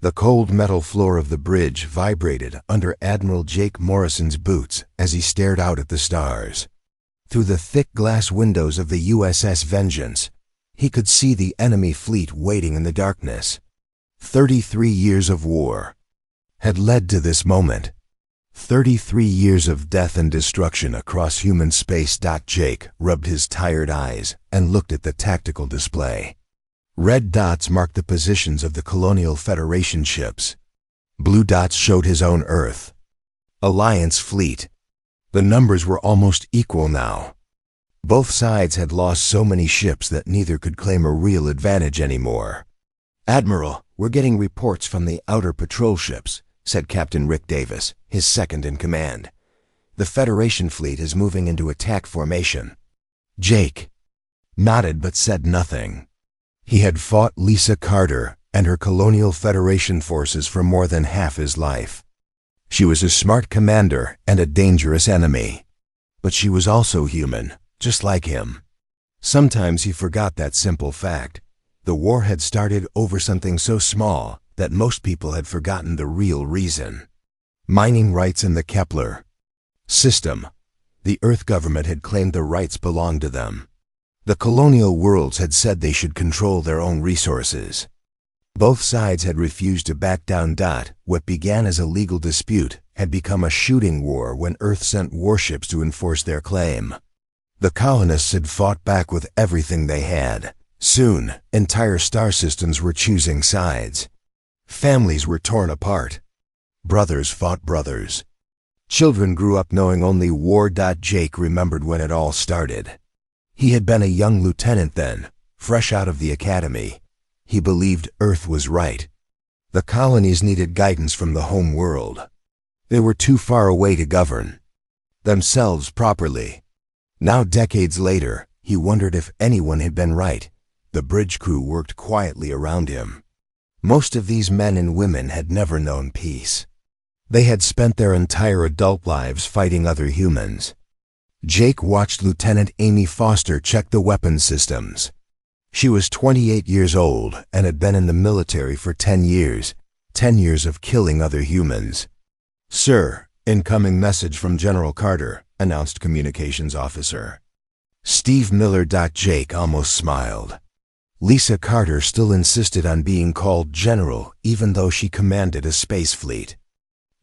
The cold metal floor of the bridge vibrated under Admiral Jake Morrison's boots as he stared out at the stars. Through the thick glass windows of the USS Vengeance, he could see the enemy fleet waiting in the darkness. 33 years of war had led to this moment. 33 years of death and destruction across human space. Jake rubbed his tired eyes and looked at the tactical display. Red dots marked the positions of the Colonial Federation ships. Blue dots showed his own Earth. Alliance fleet. The numbers were almost equal now. Both sides had lost so many ships that neither could claim a real advantage anymore. "Admiral, we're getting reports from the outer patrol ships," said Captain Rick Davis, his second in command. "The Federation fleet is moving into attack formation." Jake nodded but said nothing. He had fought Lisa Carter and her Colonial Federation forces for more than half his life. She was a smart commander and a dangerous enemy. But she was also human, just like him. Sometimes he forgot that simple fact. The war had started over something so small that most people had forgotten the real reason. Mining rights in the Kepler system. The Earth government had claimed the rights belonged to them. The colonial worlds had said they should control their own resources. Both sides had refused to back down. What began as a legal dispute had become a shooting war when Earth sent warships to enforce their claim. The colonists had fought back with everything they had. Soon, entire star systems were choosing sides. Families were torn apart. Brothers fought brothers. Children grew up knowing only war. Jake remembered when it all started. He had been a young lieutenant then, fresh out of the academy. He believed Earth was right. The colonies needed guidance from the home world. They were too far away to govern themselves properly. Now, decades later, he wondered if anyone had been right. The bridge crew worked quietly around him. Most of these men and women had never known peace. They had spent their entire adult lives fighting other humans. Jake watched Lieutenant Amy Foster check the weapons systems. She was 28 years old and had been in the military for 10 years. 10 years of killing other humans. "Sir, incoming message from General Carter," announced communications officer Steve Miller. Jake almost smiled. Lisa Carter still insisted on being called General even though she commanded a space fleet.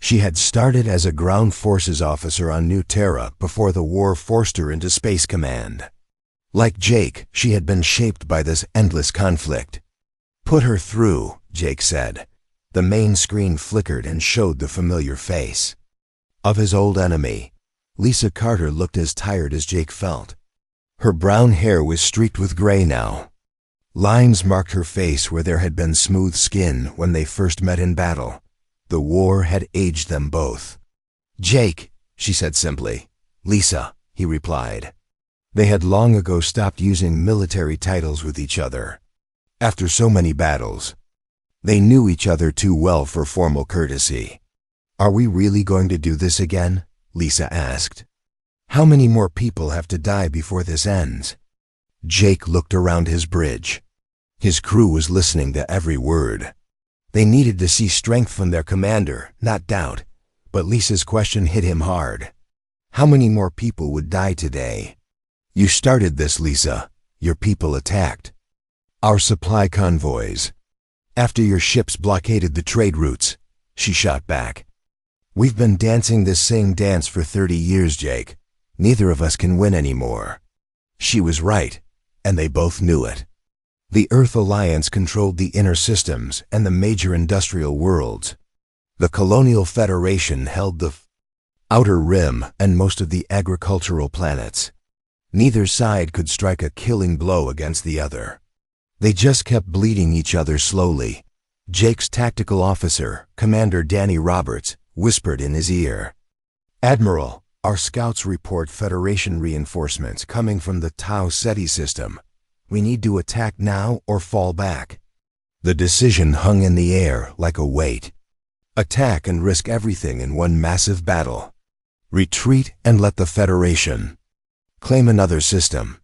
She had started as a ground forces officer on New Terra before the war forced her into Space Command. Like Jake, she had been shaped by this endless conflict. "Put her through," Jake said. The main screen flickered and showed the familiar face of his old enemy. Lisa Carter looked as tired as Jake felt. Her brown hair was streaked with gray now. Lines marked her face where there had been smooth skin when they first met in battle. The war had aged them both. "Jake," she said simply. "Lisa," he replied. They had long ago stopped using military titles with each other. After so many battles, they knew each other too well for formal courtesy. "Are we really going to do this again?" Lisa asked. "How many more people have to die before this ends?" Jake looked around his bridge. His crew was listening to every word. They needed to see strength from their commander, not doubt. But Lisa's question hit him hard. How many more people would die today? "You started this, Lisa. Your people attacked our supply convoys. After your ships blockaded the trade routes," she shot back. "We've been dancing this same dance for 30 years, Jake. Neither of us can win anymore." She was right, and they both knew it. The Earth Alliance controlled the inner systems and the major industrial worlds. The Colonial Federation held the outer rim and most of the agricultural planets. Neither side could strike a killing blow against the other. They just kept bleeding each other slowly. Jake's tactical officer, Commander Danny Roberts, whispered in his ear, "Admiral, our scouts report Federation reinforcements coming from the Tau Ceti system. We need to attack now or fall back." The decision hung in the air like a weight. Attack and risk everything in one massive battle. Retreat and let the Federation claim another system.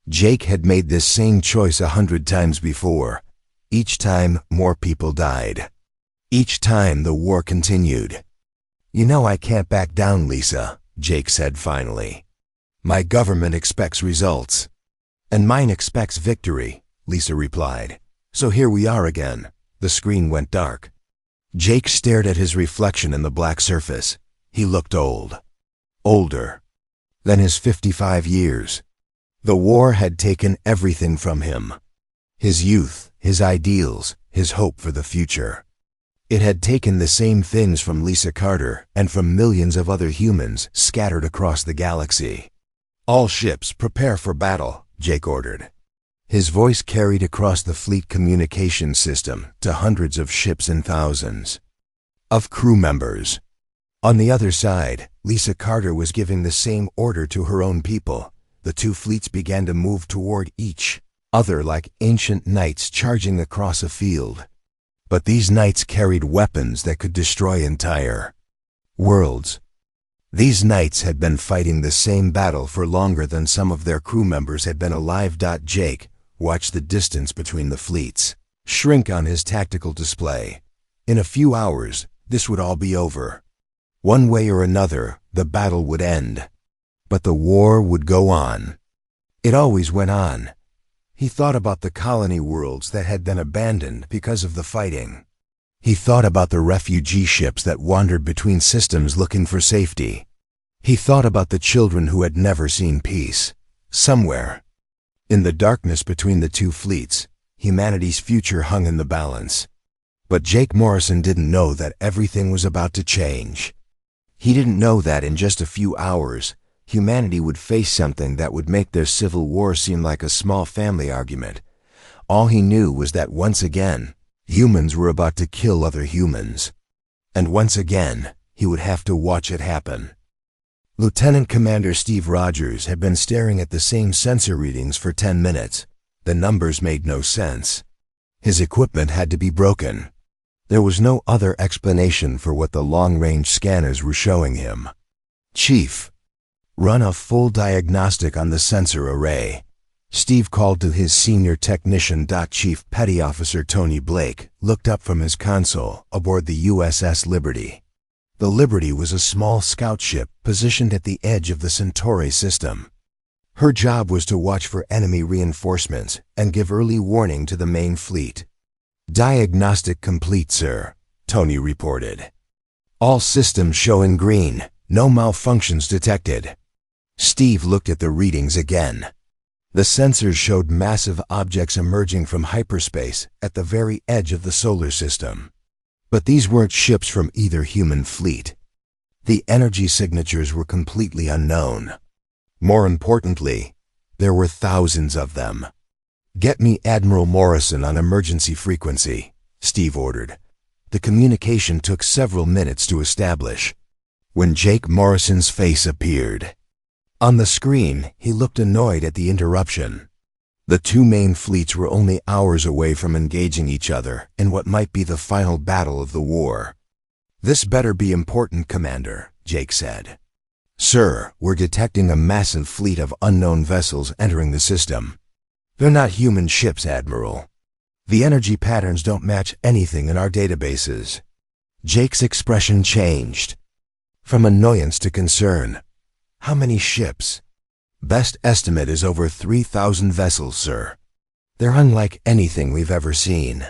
Jake had made this same choice 100 times before. Each time, more people died. Each time the war continued. "You know I can't back down, Lisa," Jake said finally. "My government expects results." "And mine expects victory," Lisa replied. "So here we are again." The screen went dark. Jake stared at his reflection in the black surface. He looked old. Older than his 55 years. The war had taken everything from him. His youth, his ideals, his hope for the future. It had taken the same things from Lisa Carter and from millions of other humans scattered across the galaxy. "All ships, prepare for battle," Jake ordered. His voice carried across the fleet communication system to hundreds of ships and thousands of crew members. On the other side, Lisa Carter was giving the same order to her own people. The two fleets began to move toward each other like ancient knights charging across a field. But these knights carried weapons that could destroy entire worlds. These knights had been fighting the same battle for longer than some of their crew members had been alive. Jake watched the distance between the fleets shrink on his tactical display. In a few hours, this would all be over. One way or another, the battle would end. But the war would go on. It always went on. He thought about the colony worlds that had been abandoned because of the fighting. He thought about the refugee ships that wandered between systems looking for safety. He thought about the children who had never seen peace. Somewhere, in the darkness between the two fleets, humanity's future hung in the balance. But Jake Morrison didn't know that everything was about to change. He didn't know that in just a few hours, humanity would face something that would make their civil war seem like a small family argument. All he knew was that once again, humans were about to kill other humans. And once again, he would have to watch it happen. Lieutenant Commander Steve Rogers had been staring at the same sensor readings for 10 minutes. The numbers made no sense. His equipment had to be broken. There was no other explanation for what the long-range scanners were showing him. "Chief, run a full diagnostic on the sensor array." Steve called to his senior technician. Chief Petty Officer Tony Blake looked up from his console aboard the USS Liberty. The Liberty was a small scout ship positioned at the edge of the Centauri system. Her job was to watch for enemy reinforcements and give early warning to the main fleet. "Diagnostic complete, sir," Tony reported. "All systems showing green. No malfunctions detected." Steve looked at the readings again. The sensors showed massive objects emerging from hyperspace at the very edge of the solar system. But these weren't ships from either human fleet. The energy signatures were completely unknown. More importantly, there were thousands of them. "Get me Admiral Morrison on emergency frequency," Steve ordered. The communication took several minutes to establish. When Jake Morrison's face appeared on the screen, he looked annoyed at the interruption. The two main fleets were only hours away from engaging each other in what might be the final battle of the war. "This better be important, Commander," Jake said. "Sir, we're detecting a massive fleet of unknown vessels entering the system. They're not human ships, Admiral. The energy patterns don't match anything in our databases." Jake's expression changed from annoyance to concern. "How many ships?" "Best estimate is over 3,000 vessels, sir. They're unlike anything we've ever seen."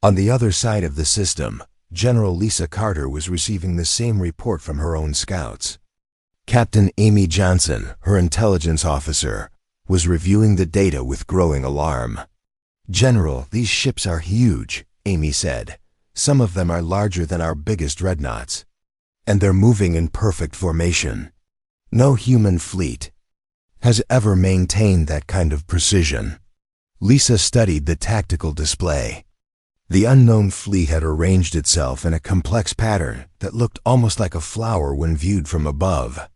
On the other side of the system, General Lisa Carter was receiving the same report from her own scouts. Captain Amy Johnson, her intelligence officer, was reviewing the data with growing alarm. "General, these ships are huge," Amy said. "Some of them are larger than our biggest dreadnoughts. And they're moving in perfect formation. No human fleet has ever maintained that kind of precision." Lisa studied the tactical display. The unknown fleet had arranged itself in a complex pattern that looked almost like a flower when viewed from above.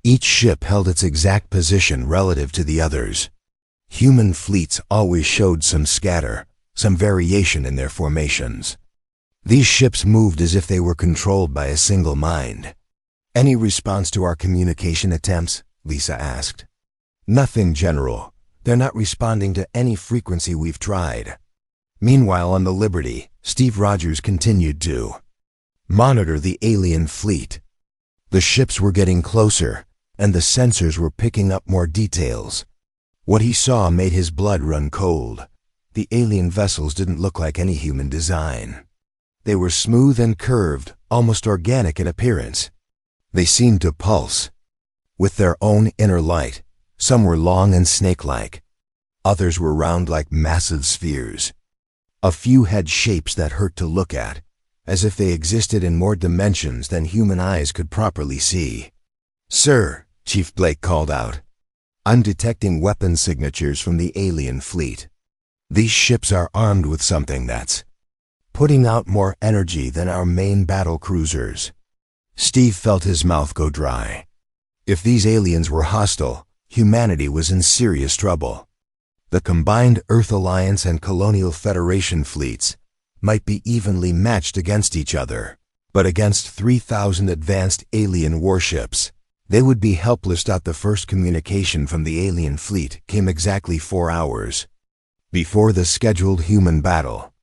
Each ship held its exact position relative to the others. Human fleets always showed some scatter, some variation in their formations. These ships moved as if they were controlled by a single mind. "Any response to our communication attempts?" Lisa asked. "Nothing, General. They're not responding to any frequency we've tried." Meanwhile, on the Liberty, Steve Rogers continued to monitor the alien fleet. The ships were getting closer, and the sensors were picking up more details. What he saw made his blood run cold. The alien vessels didn't look like any human design. They were smooth and curved, almost organic in appearance. They seemed to pulse with their own inner light. Some were long and snake-like. Others were round like massive spheres. A few had shapes that hurt to look at, as if they existed in more dimensions than human eyes could properly see. "Sir," Chief Blake called out, "I'm detecting weapon signatures from the alien fleet. These ships are armed with something that's putting out more energy than our main battle cruisers." Steve felt his mouth go dry. If these aliens were hostile, humanity was in serious trouble. The combined Earth Alliance and Colonial Federation fleets might be evenly matched against each other, but against 3,000 advanced alien warships, they would be helpless. The first communication from the alien fleet came exactly 4 hours before the scheduled human battle.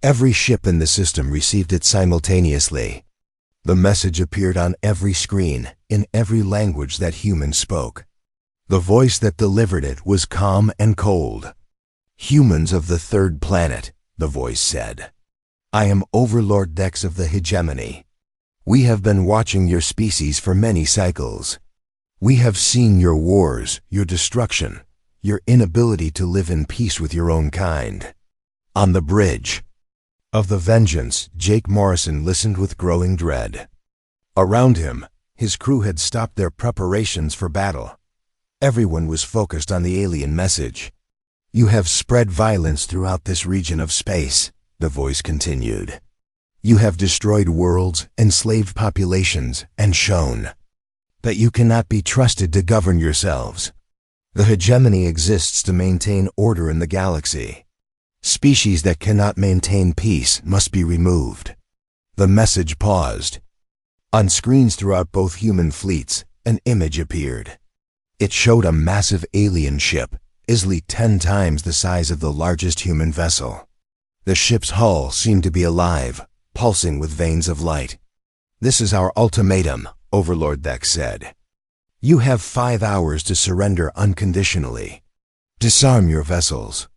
Every ship in the system received it simultaneously. The message appeared on every screen, in every language that humans spoke. The voice that delivered it was calm and cold. "Humans of the third planet," the voice said. "I am Overlord Dex of the Hegemony. We have been watching your species for many cycles. We have seen your wars, your destruction, your inability to live in peace with your own kind." On the bridge of the Vengeance, Jake Morrison listened with growing dread. Around him, his crew had stopped their preparations for battle. Everyone was focused on the alien message. "You have spread violence throughout this region of space," the voice continued. "You have destroyed worlds, enslaved populations, and shown that you cannot be trusted to govern yourselves. The hegemony exists to maintain order in the galaxy. Species that cannot maintain peace must be removed." The message paused. On screens throughout both human fleets, an image appeared. It showed a massive alien ship, easily 10 times the size of the largest human vessel. The ship's hull seemed to be alive, pulsing with veins of light. "This is our ultimatum," Overlord Dex said. "You have 5 hours to surrender unconditionally. Disarm your vessels.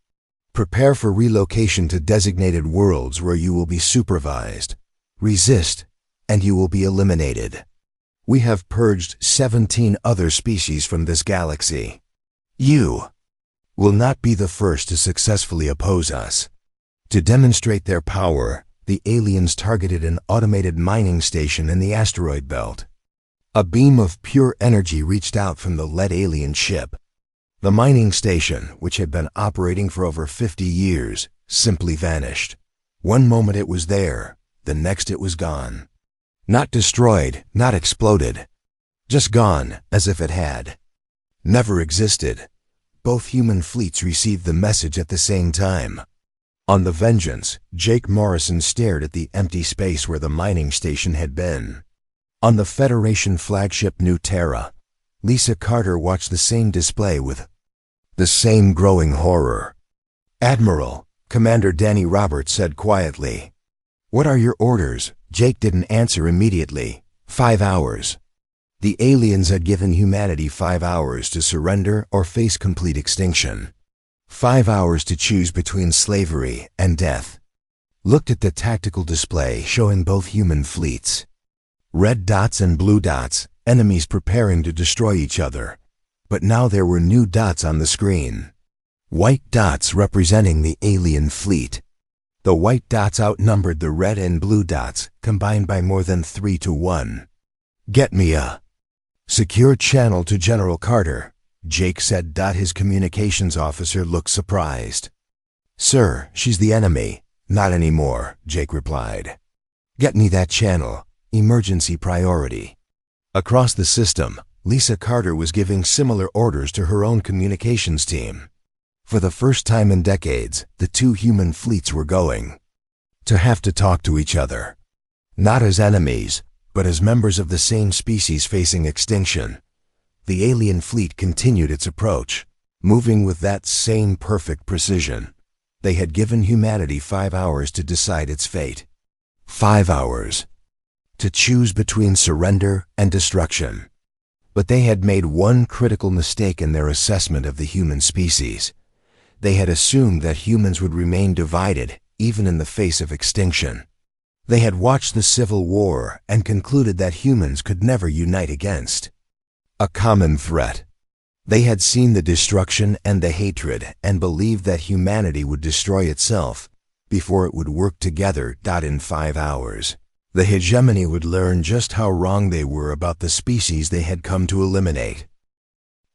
Prepare for relocation to designated worlds where you will be supervised. Resist, and you will be eliminated. We have purged 17 other species from this galaxy. You will not be the first to successfully oppose us." To demonstrate their power, the aliens targeted an automated mining station in the asteroid belt. A beam of pure energy reached out from the lead alien ship. The mining station, which had been operating for over 50 years, simply vanished. One moment it was there, the next it was gone. Not destroyed, not exploded. Just gone, as if it had never existed. Both human fleets received the message at the same time. On the Vengeance, Jake Morrison stared at the empty space where the mining station had been. On the Federation flagship New Terra, Lisa Carter watched the same display with the same growing horror. "Admiral," Commander Danny Roberts said quietly. "What are your orders?" Jake didn't answer immediately. 5 hours. The aliens had given humanity 5 hours to surrender or face complete extinction. 5 hours to choose between slavery and death. Looked at the tactical display showing both human fleets. Red dots and blue dots, enemies preparing to destroy each other. But now there were new dots on the screen. White dots representing the alien fleet. The white dots outnumbered the red and blue dots, combined by more than 3 to 1. "Get me a secure channel to General Carter," Jake said. His communications officer looked surprised. "Sir, she's the enemy." "Not anymore," Jake replied. "Get me that channel. Emergency priority." Across the system, Lisa Carter was giving similar orders to her own communications team. For the first time in decades, the two human fleets were going to have to talk to each other. Not as enemies, but as members of the same species facing extinction. The alien fleet continued its approach, moving with that same perfect precision. They had given humanity 5 hours to decide its fate. 5 hours. To choose between surrender and destruction. But they had made one critical mistake in their assessment of the human species. They had assumed that humans would remain divided, even in the face of extinction. They had watched the Civil War and concluded that humans could never unite against a common threat. They had seen the destruction and the hatred and believed that humanity would destroy itself before it would work together. In 5 hours, the hegemony would learn just how wrong they were about the species they had come to eliminate.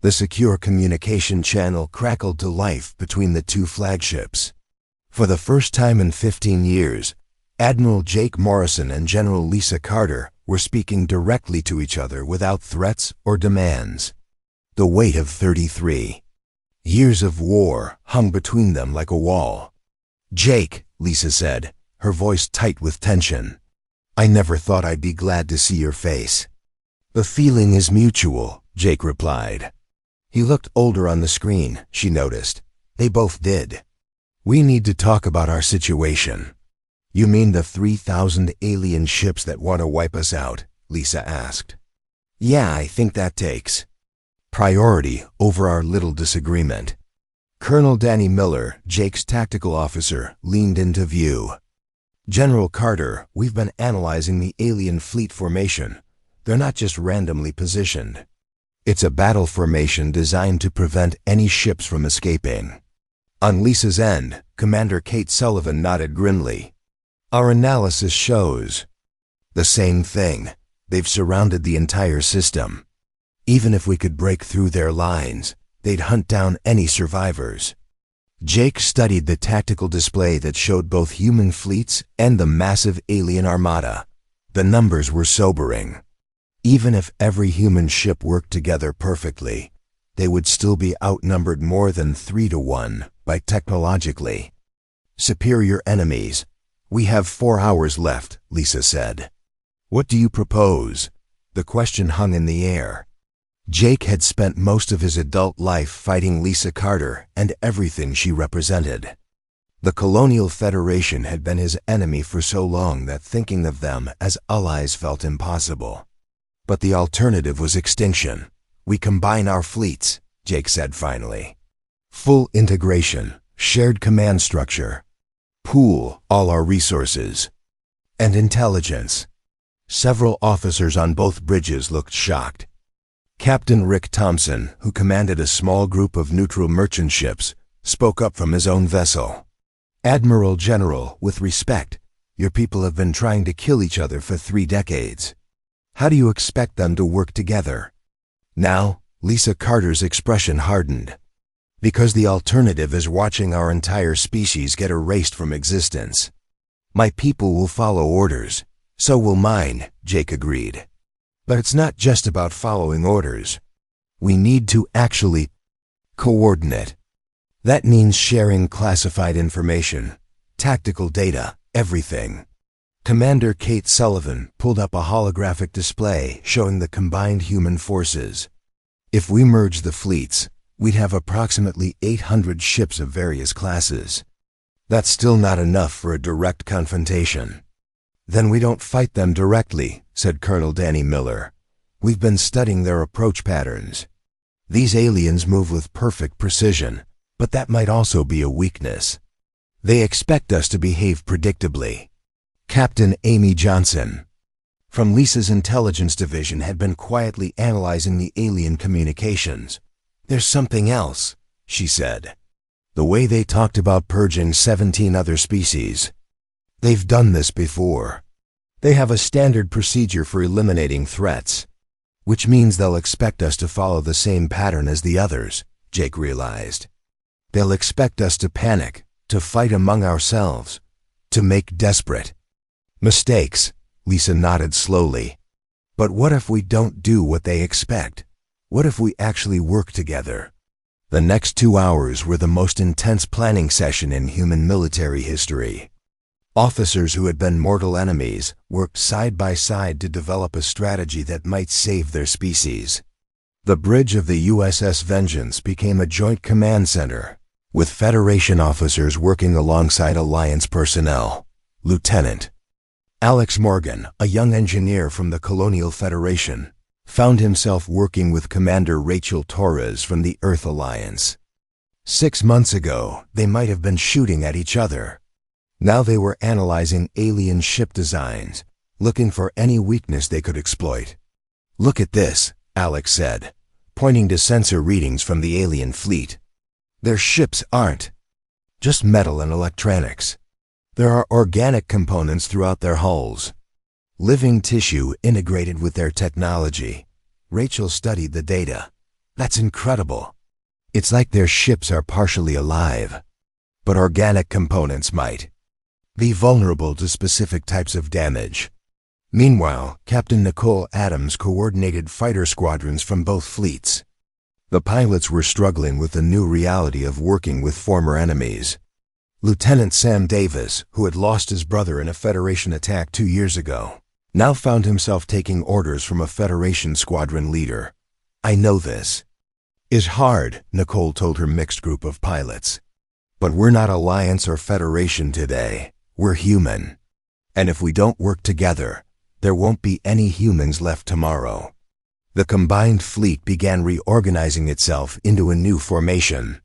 The secure communication channel crackled to life between the two flagships. For the first time in 15 years, Admiral Jake Morrison and General Lisa Carter were speaking directly to each other without threats or demands. The weight of 33 years of war hung between them like a wall. "Jake," Lisa said, her voice tight with tension, "I never thought I'd be glad to see your face." "The feeling is mutual," Jake replied. He looked older on the screen, she noticed. They both did. "We need to talk about our situation." "You mean the 3,000 alien ships that want to wipe us out?" Lisa asked. "Yeah, I think that takes priority over our little disagreement." Colonel Danny Miller, Jake's tactical officer, leaned into view. "General Carter, we've been analyzing the alien fleet formation. They're not just randomly positioned. It's a battle formation designed to prevent any ships from escaping." On Lisa's end, Commander Kate Sullivan nodded grimly. "Our analysis shows the same thing. They've surrounded the entire system. Even if we could break through their lines, they'd hunt down any survivors." Jake studied the tactical display that showed both human fleets and the massive alien armada. The numbers were sobering. Even if every human ship worked together perfectly, they would still be outnumbered more than 3-1 by technologically superior enemies. "We have 4 hours left," Lisa said. "What do you propose?" The question hung in the air. Jake had spent most of his adult life fighting Lisa Carter and everything she represented. The Colonial Federation had been his enemy for so long that thinking of them as allies felt impossible. But the alternative was extinction. "We combine our fleets," Jake said finally. "Full integration, shared command structure. Pool all our resources and intelligence." Several officers on both bridges looked shocked. Captain Rick Thompson, who commanded a small group of neutral merchant ships, spoke up from his own vessel. "Admiral General, with respect, your people have been trying to kill each other for 3 decades. How do you expect them to work together?" Now, Lisa Carter's expression hardened. "Because the alternative is watching our entire species get erased from existence." "My people will follow orders. So will mine," Jake agreed. "But it's not just about following orders. We need to actually coordinate. That means sharing classified information, tactical data, everything." Commander Kate Sullivan pulled up a holographic display showing the combined human forces. "If we merge the fleets, we'd have approximately 800 ships of various classes. That's still not enough for a direct confrontation." "Then we don't fight them directly," said Colonel Danny Miller. "We've been studying their approach patterns. These aliens move with perfect precision, but that might also be a weakness. They expect us to behave predictably." Captain Amy Johnson, from Lisa's intelligence division, had been quietly analyzing the alien communications. "There's something else," she said. "The way they talked about purging 17 other species. They've done this before. They have a standard procedure for eliminating threats, which means they'll expect us to follow the same pattern as the others," Jake realized. "They'll expect us to panic, to fight among ourselves, to make desperate mistakes." Lisa nodded slowly. "But what if we don't do what they expect? What if we actually work together?" The next 2 hours were the most intense planning session in human military history. Officers who had been mortal enemies worked side by side to develop a strategy that might save their species. The bridge of the USS Vengeance became a joint command center. with Federation officers working alongside Alliance personnel. Lieutenant Alex Morgan, a young engineer from the Colonial Federation, found himself working with Commander Rachel Torres from the Earth Alliance. 6 months ago, they might have been shooting at each other. Now they were analyzing alien ship designs, looking for any weakness they could exploit. "Look at this," Alex said, pointing to sensor readings from the alien fleet. "Their ships aren't just metal and electronics. There are organic components throughout their hulls. Living tissue integrated with their technology." Rachel studied the data. "That's incredible. It's like their ships are partially alive. But organic components might be vulnerable to specific types of damage." Meanwhile, Captain Nicole Adams coordinated fighter squadrons from both fleets. The pilots were struggling with the new reality of working with former enemies. Lieutenant Sam Davis, who had lost his brother in a Federation attack 2 years ago, now found himself taking orders from a Federation squadron leader. "I know this is hard," Nicole told her mixed group of pilots. "But we're not Alliance or Federation today. We're human. And if we don't work together, there won't be any humans left tomorrow." The combined fleet began reorganizing itself into a new formation.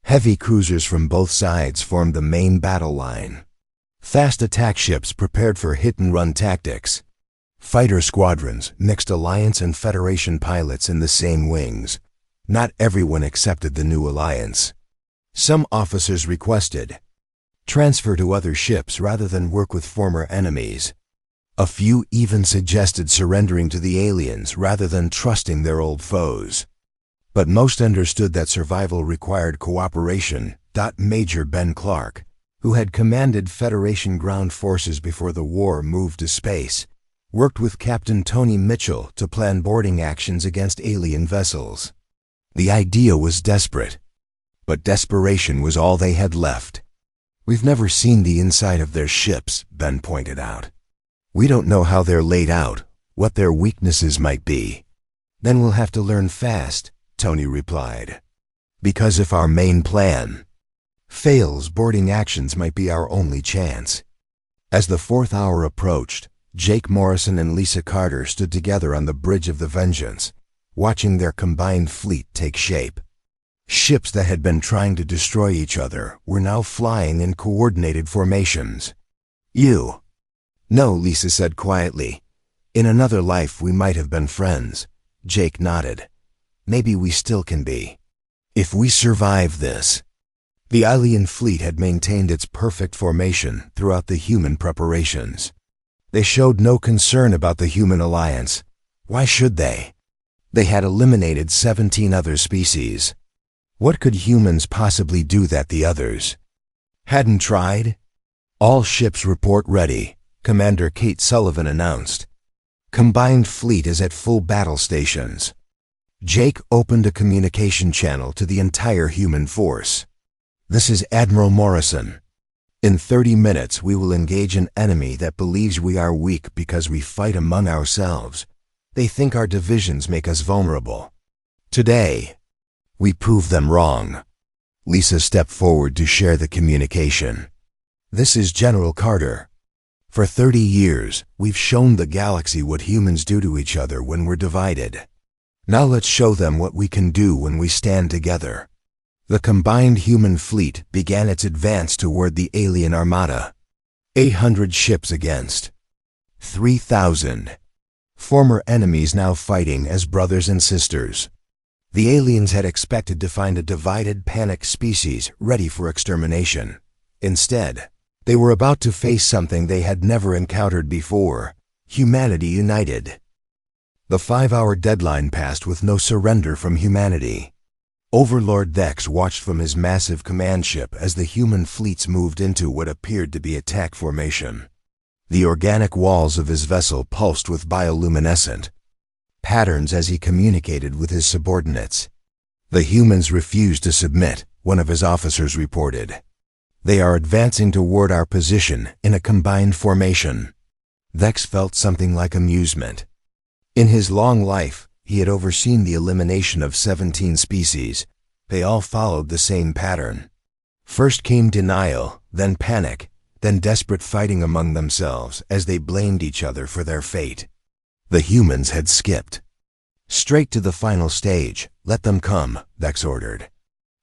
Heavy cruisers from both sides formed the main battle line. Fast attack ships prepared for hit-and-run tactics. Fighter squadrons mixed Alliance and Federation pilots in the same wings. Not everyone accepted the new alliance. Some officers requested transfer to other ships rather than work with former enemies. A few even suggested surrendering to the aliens rather than trusting their old foes. But most understood that survival required cooperation. Major Ben Clark, who had commanded Federation ground forces before the war moved to space, worked with Captain Tony Mitchell to plan boarding actions against alien vessels. The idea was desperate, but desperation was all they had left. "We've never seen the inside of their ships," Ben pointed out. "We don't know how they're laid out, what their weaknesses might be." "Then we'll have to learn fast," Tony replied. "Because if our main plan fails, boarding actions might be our only chance." As the 4th hour approached, Jake Morrison and Lisa Carter stood together on the bridge of the Vengeance, watching their combined fleet take shape. Ships that had been trying to destroy each other were now flying in coordinated formations. "You?" "No," Lisa said quietly. "In another life we might have been friends." Jake nodded. "Maybe we still can be, if we survive this." The alien fleet had maintained its perfect formation throughout the human preparations. They showed no concern about the human alliance. Why should they? They had eliminated 17 other species. What could humans possibly do that the others hadn't tried? "All ships report ready," Commander Kate Sullivan announced. "Combined fleet is at full battle stations." Jake opened a communication channel to the entire human force. "This is Admiral Morrison. In 30 minutes we will engage an enemy that believes we are weak because we fight among ourselves. They think our divisions make us vulnerable. Today, we prove them wrong." Lisa stepped forward to share the communication. "This is General Carter. For 30 years, we've shown the galaxy what humans do to each other when we're divided. Now let's show them what we can do when we stand together." The combined human fleet began its advance toward the alien armada. 800 ships against 3,000. Former enemies now fighting as brothers and sisters. The aliens had expected to find a divided, panicked species ready for extermination. Instead, they were about to face something they had never encountered before: humanity united. The 5-hour deadline passed with no surrender from humanity. Overlord Dex watched from his massive command ship as the human fleets moved into what appeared to be attack formation. The organic walls of his vessel pulsed with bioluminescent patterns as he communicated with his subordinates. "The humans refused to submit," one of his officers reported. "They are advancing toward our position in a combined formation." Dex felt something like amusement. In his long life, he had overseen the elimination of 17 species. They all followed the same pattern. First came denial, then panic, then desperate fighting among themselves as they blamed each other for their fate. The humans had skipped straight to the final stage. Let them come, Vex ordered.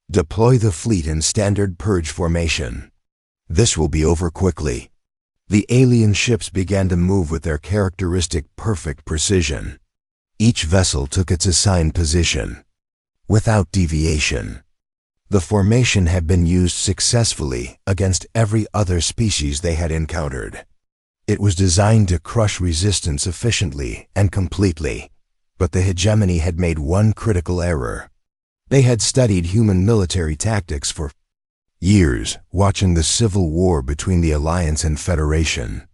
Deploy the fleet in standard purge formation. This will be over quickly. The alien ships began to move with their characteristic perfect precision. Each vessel took its assigned position, without deviation. The formation had been used successfully against every other species they had encountered. It was designed to crush resistance efficiently and completely, but the hegemony had made one critical error. They had studied human military tactics for years, watching the civil war between the Alliance and Federation.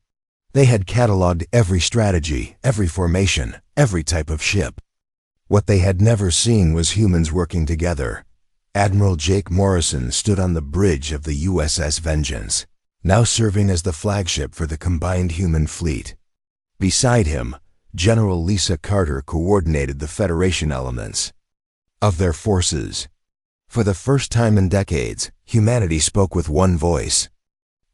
They had cataloged every strategy, every formation, every type of ship. What they had never seen was humans working together. Admiral Jake Morrison stood on the bridge of the USS Vengeance, now serving as the flagship for the combined human fleet. Beside him, General Lisa Carter coordinated the Federation elements of their forces. For the first time in decades, humanity spoke with one voice.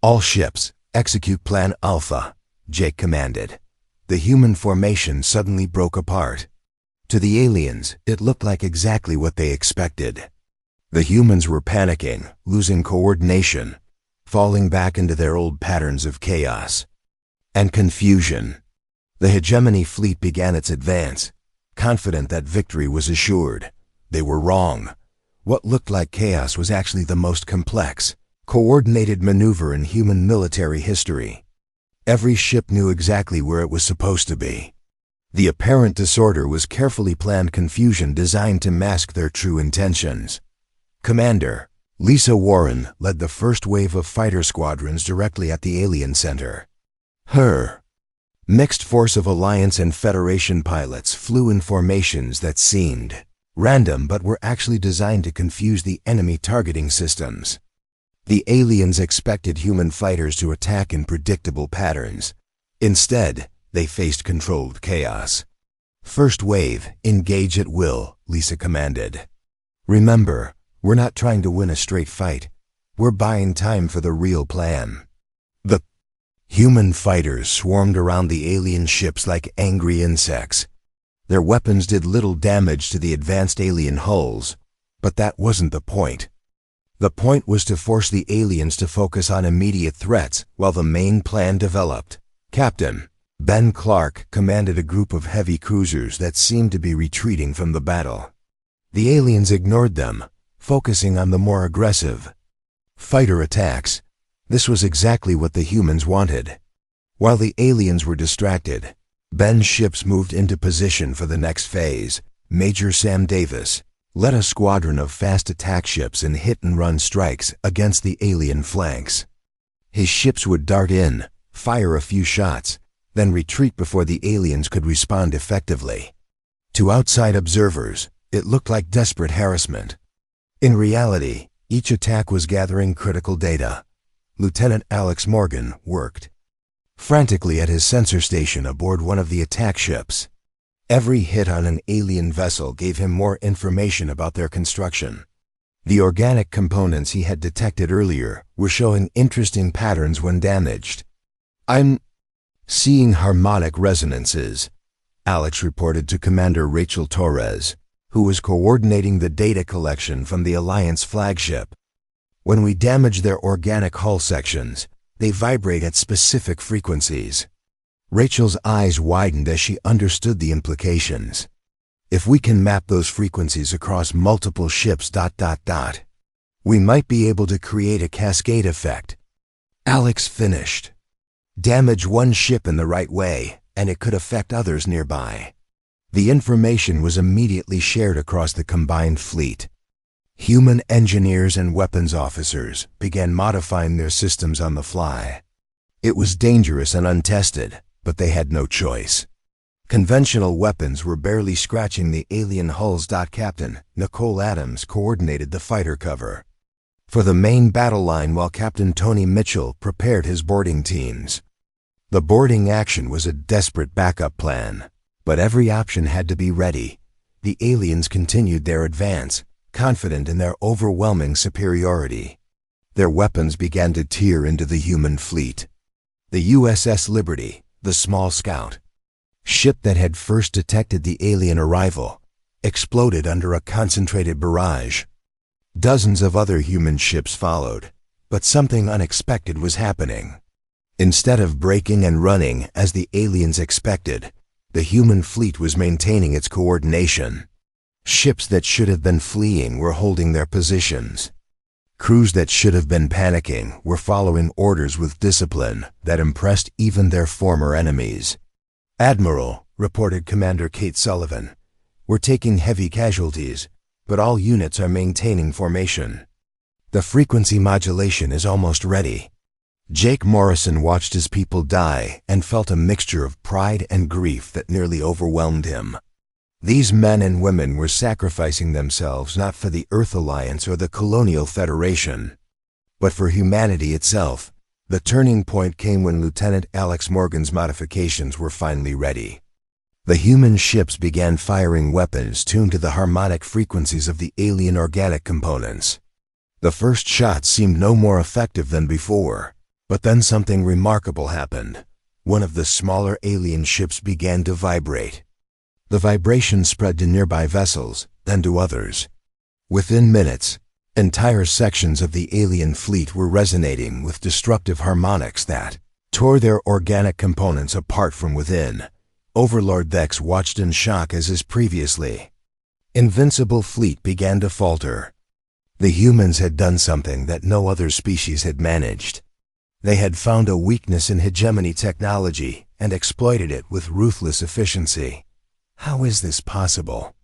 All ships, execute Plan Alpha, Jake commanded. The human formation suddenly broke apart. To the aliens, it looked like exactly what they expected. The humans were panicking, losing coordination, falling back into their old patterns of chaos and confusion. The hegemony fleet began its advance, confident that victory was assured. They were wrong. What looked like chaos was actually the most complex, coordinated maneuver in human military history. Every ship knew exactly where it was supposed to be. The apparent disorder was carefully planned confusion designed to mask their true intentions. Commander Lisa Warren led the first wave of fighter squadrons directly at the alien center. Her mixed force of Alliance and Federation pilots flew in formations that seemed random but were actually designed to confuse the enemy targeting systems. The aliens expected human fighters to attack in predictable patterns. Instead, they faced controlled chaos. First wave, engage at will, Lisa commanded. Remember, we're not trying to win a straight fight. We're buying time for the real plan. The human fighters swarmed around the alien ships like angry insects. Their weapons did little damage to the advanced alien hulls, but that wasn't the point. The point was to force the aliens to focus on immediate threats while the main plan developed. Captain Ben Clark commanded a group of heavy cruisers that seemed to be retreating from the battle. The aliens ignored them, focusing on the more aggressive fighter attacks. This was exactly what the humans wanted. While the aliens were distracted, Ben's ships moved into position for the next phase. Major Sam Davis led a squadron of fast attack ships in hit-and-run strikes against the alien flanks. His ships would dart in, fire a few shots, then retreat before the aliens could respond effectively. To outside observers, it looked like desperate harassment. In reality, each attack was gathering critical data. Lieutenant Alex Morgan worked frantically at his sensor station aboard one of the attack ships. Every hit on an alien vessel gave him more information about their construction. The organic components he had detected earlier were showing interesting patterns when damaged. "I'm seeing harmonic resonances," Alex reported to Commander Rachel Torres, who was coordinating the data collection from the Alliance flagship. "When we damage their organic hull sections, they vibrate at specific frequencies." Rachel's eyes widened as she understood the implications. "If we can map those frequencies across multiple ships... we might be able to create a cascade effect." Alex finished. Damage one ship in the right way, and it could affect others nearby. The information was immediately shared across the combined fleet. Human engineers and weapons officers began modifying their systems on the fly. It was dangerous and untested, but they had no choice. Conventional weapons were barely scratching the alien hulls. Captain Nicole Adams coordinated the fighter cover for the main battle line while Captain Tony Mitchell prepared his boarding teams. The boarding action was a desperate backup plan, but every option had to be ready. The aliens continued their advance, confident in their overwhelming superiority. Their weapons began to tear into the human fleet. The USS Liberty, the small scout ship that had first detected the alien arrival, exploded under a concentrated barrage. Dozens of other human ships followed, but something unexpected was happening. Instead of breaking and running as the aliens expected, the human fleet was maintaining its coordination. Ships that should have been fleeing were holding their positions. Crews that should have been panicking were following orders with discipline that impressed even their former enemies. "Admiral," reported Commander Kate Sullivan, "we're taking heavy casualties, but all units are maintaining formation. The frequency modulation is almost ready." Jake Morrison watched his people die and felt a mixture of pride and grief that nearly overwhelmed him. These men and women were sacrificing themselves not for the Earth Alliance or the Colonial Federation, but for humanity itself. The turning point came when Lieutenant Alex Morgan's modifications were finally ready. The human ships began firing weapons tuned to the harmonic frequencies of the alien organic components. The first shots seemed no more effective than before, but then something remarkable happened. One of the smaller alien ships began to vibrate. The vibration spread to nearby vessels, then to others. Within minutes, entire sections of the alien fleet were resonating with destructive harmonics that tore their organic components apart from within. Overlord Dex watched in shock as his previously invincible fleet began to falter. The humans had done something that no other species had managed. They had found a weakness in hegemony technology and exploited it with ruthless efficiency. How is this possible?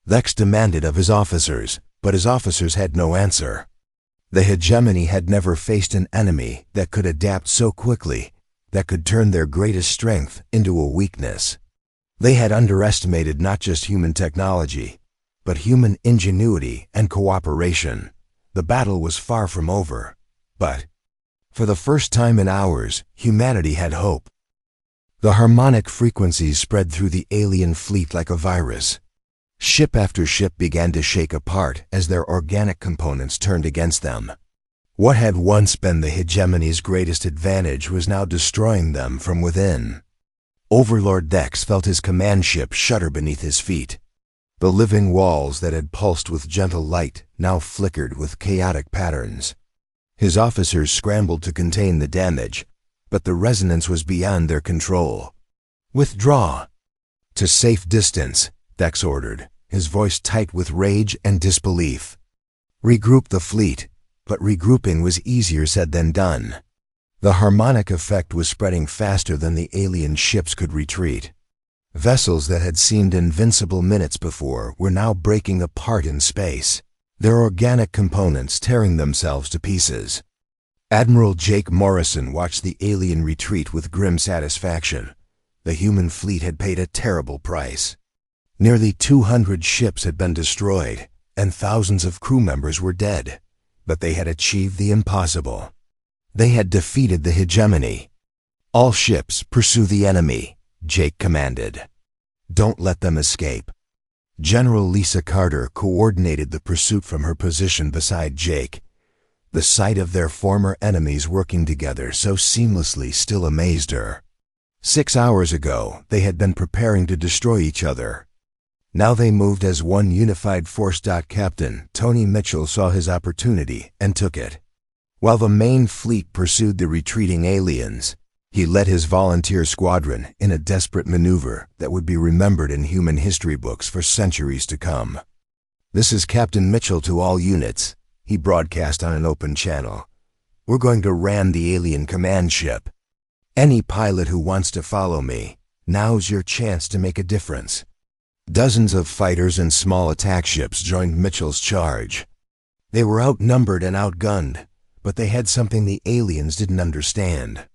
Dex demanded of his officers, but his officers had no answer. The hegemony had never faced an enemy that could adapt so quickly, that could turn their greatest strength into a weakness. They had underestimated not just human technology, but human ingenuity and cooperation. The battle was far from over, but for the first time in hours, humanity had hope. The harmonic frequencies spread through the alien fleet like a virus. Ship after ship began to shake apart as their organic components turned against them. What had once been the hegemony's greatest advantage was now destroying them from within. Overlord Dex felt his command ship shudder beneath his feet. The living walls that had pulsed with gentle light now flickered with chaotic patterns. His officers scrambled to contain the damage, but the resonance was beyond their control. "Withdraw to safe distance," Dex ordered, his voice tight with rage and disbelief. Regroup the fleet, but regrouping was easier said than done. The harmonic effect was spreading faster than the alien ships could retreat. Vessels that had seemed invincible minutes before were now breaking apart in space, their organic components tearing themselves to pieces. Admiral Jake Morrison watched the alien retreat with grim satisfaction. The human fleet had paid a terrible price. Nearly 200 ships had been destroyed, and thousands of crew members were dead. But they had achieved the impossible. They had defeated the hegemony. "All ships pursue the enemy," Jake commanded. "Don't let them escape." General Lisa Carter coordinated the pursuit from her position beside Jake. The sight of their former enemies working together so seamlessly still amazed her. 6 hours ago, they had been preparing to destroy each other. Now they moved as one unified force. Captain Tony Mitchell saw his opportunity and took it. While the main fleet pursued the retreating aliens, he led his volunteer squadron in a desperate maneuver that would be remembered in human history books for centuries to come. "This is Captain Mitchell to all units," he broadcast on an open channel. "We're going to ram the alien command ship. Any pilot who wants to follow me, now's your chance to make a difference." Dozens of fighters and small attack ships joined Mitchell's charge. They were outnumbered and outgunned, but they had something the aliens didn't understand.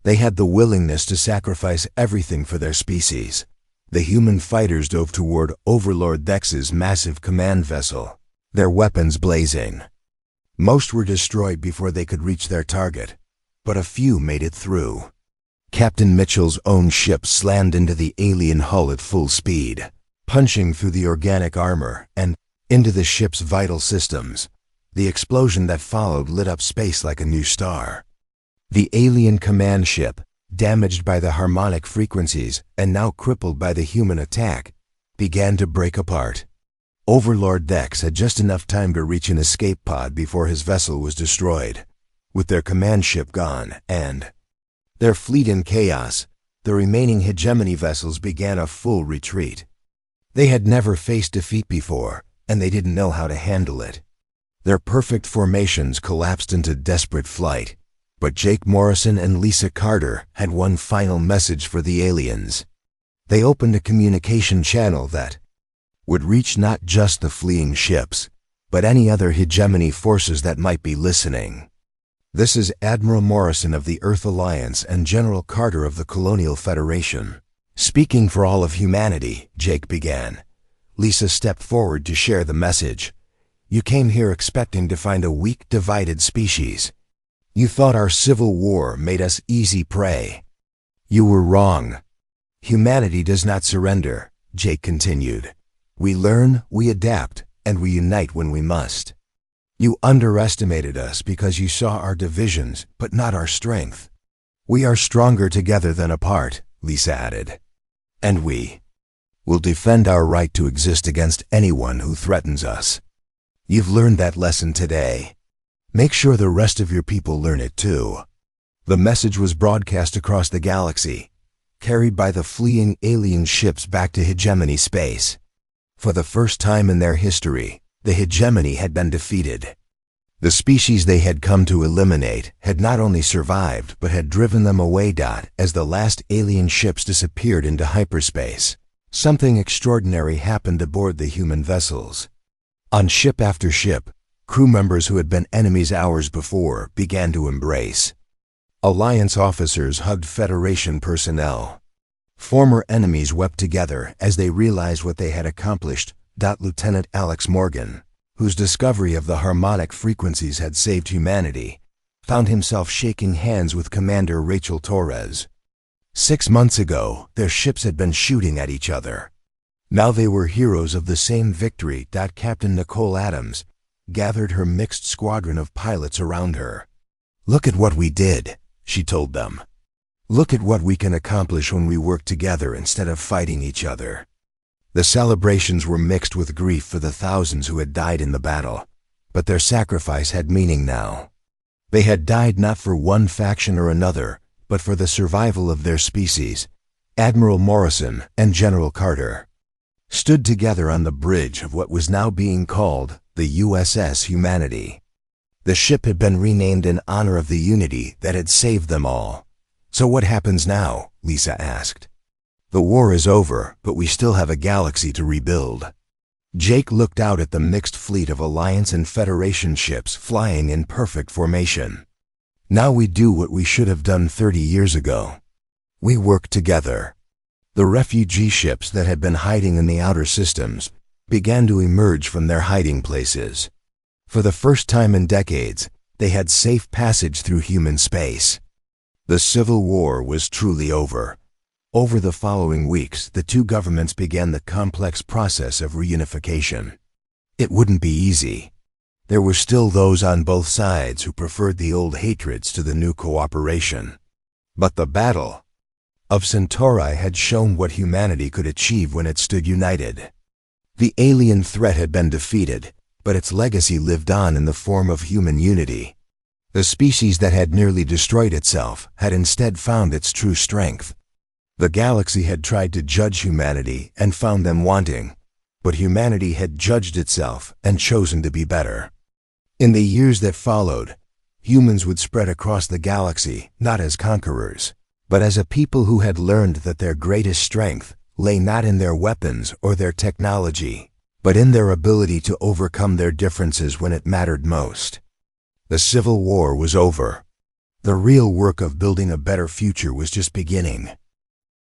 They had the willingness to sacrifice everything for their species. The human fighters dove toward Overlord Dex's massive command vessel, their weapons blazing. Most were destroyed before they could reach their target, but a few made it through. Captain Mitchell's own ship slammed into the alien hull at full speed, punching through the organic armor and into the ship's vital systems. The explosion that followed lit up space like a new star. The alien command ship, damaged by the harmonic frequencies and now crippled by the human attack, began to break apart. Overlord Dex had just enough time to reach an escape pod before his vessel was destroyed. With their command ship gone and their fleet in chaos, the remaining hegemony vessels began a full retreat. They had never faced defeat before, and they didn't know how to handle it. Their perfect formations collapsed into desperate flight, but Jake Morrison and Lisa Carter had one final message for the aliens. They opened a communication channel that would reach not just the fleeing ships, but any other hegemony forces that might be listening. "This is Admiral Morrison of the Earth Alliance and General Carter of the Colonial Federation. Speaking for all of humanity," Jake began. Lisa stepped forward to share the message. "You came here expecting to find a weak, divided species. You thought our civil war made us easy prey. You were wrong. Humanity does not surrender," Jake continued. "We learn, we adapt, and we unite when we must. You underestimated us because you saw our divisions, but not our strength. We are stronger together than apart," Lisa added. "And we will defend our right to exist against anyone who threatens us. You've learned that lesson today. Make sure the rest of your people learn it too." The message was broadcast across the galaxy, carried by the fleeing alien ships back to hegemony space. For the first time in their history, the hegemony had been defeated. The species they had come to eliminate had not only survived, but had driven them away. As the last alien ships disappeared into hyperspace, something extraordinary happened aboard the human vessels. On ship after ship, crew members who had been enemies hours before began to embrace. Alliance officers hugged Federation personnel. Former enemies wept together as they realized what they had accomplished. Lieutenant Alex Morgan, whose discovery of the harmonic frequencies had saved humanity, found himself shaking hands with Commander Rachel Torres. 6 months ago, their ships had been shooting at each other. Now they were heroes of the same victory. Captain Nicole Adams gathered her mixed squadron of pilots around her. "Look at what we did," she told them. "Look at what we can accomplish when we work together instead of fighting each other." The celebrations were mixed with grief for the thousands who had died in the battle, but their sacrifice had meaning now. They had died not for one faction or another, but for the survival of their species. Admiral Morrison and General Carter stood together on the bridge of what was now being called the USS Humanity. The ship had been renamed in honor of the unity that had saved them all. "So what happens now?" Lisa asked. "The war is over, but we still have a galaxy to rebuild." Jake looked out at the mixed fleet of Alliance and Federation ships flying in perfect formation. "Now we do what we should have done 30 years ago. We work together." The refugee ships that had been hiding in the outer systems began to emerge from their hiding places. For the first time in decades, they had safe passage through human space. The Civil War was truly over. Over the following weeks, the two governments began the complex process of reunification. It wouldn't be easy. There were still those on both sides who preferred the old hatreds to the new cooperation. But the Battle of Centauri had shown what humanity could achieve when it stood united. The alien threat had been defeated, but its legacy lived on in the form of human unity. The species that had nearly destroyed itself had instead found its true strength. The galaxy had tried to judge humanity and found them wanting, but humanity had judged itself and chosen to be better. In the years that followed, humans would spread across the galaxy not as conquerors, but as a people who had learned that their greatest strength lay not in their weapons or their technology, but in their ability to overcome their differences when it mattered most. The Civil War was over. The real work of building a better future was just beginning.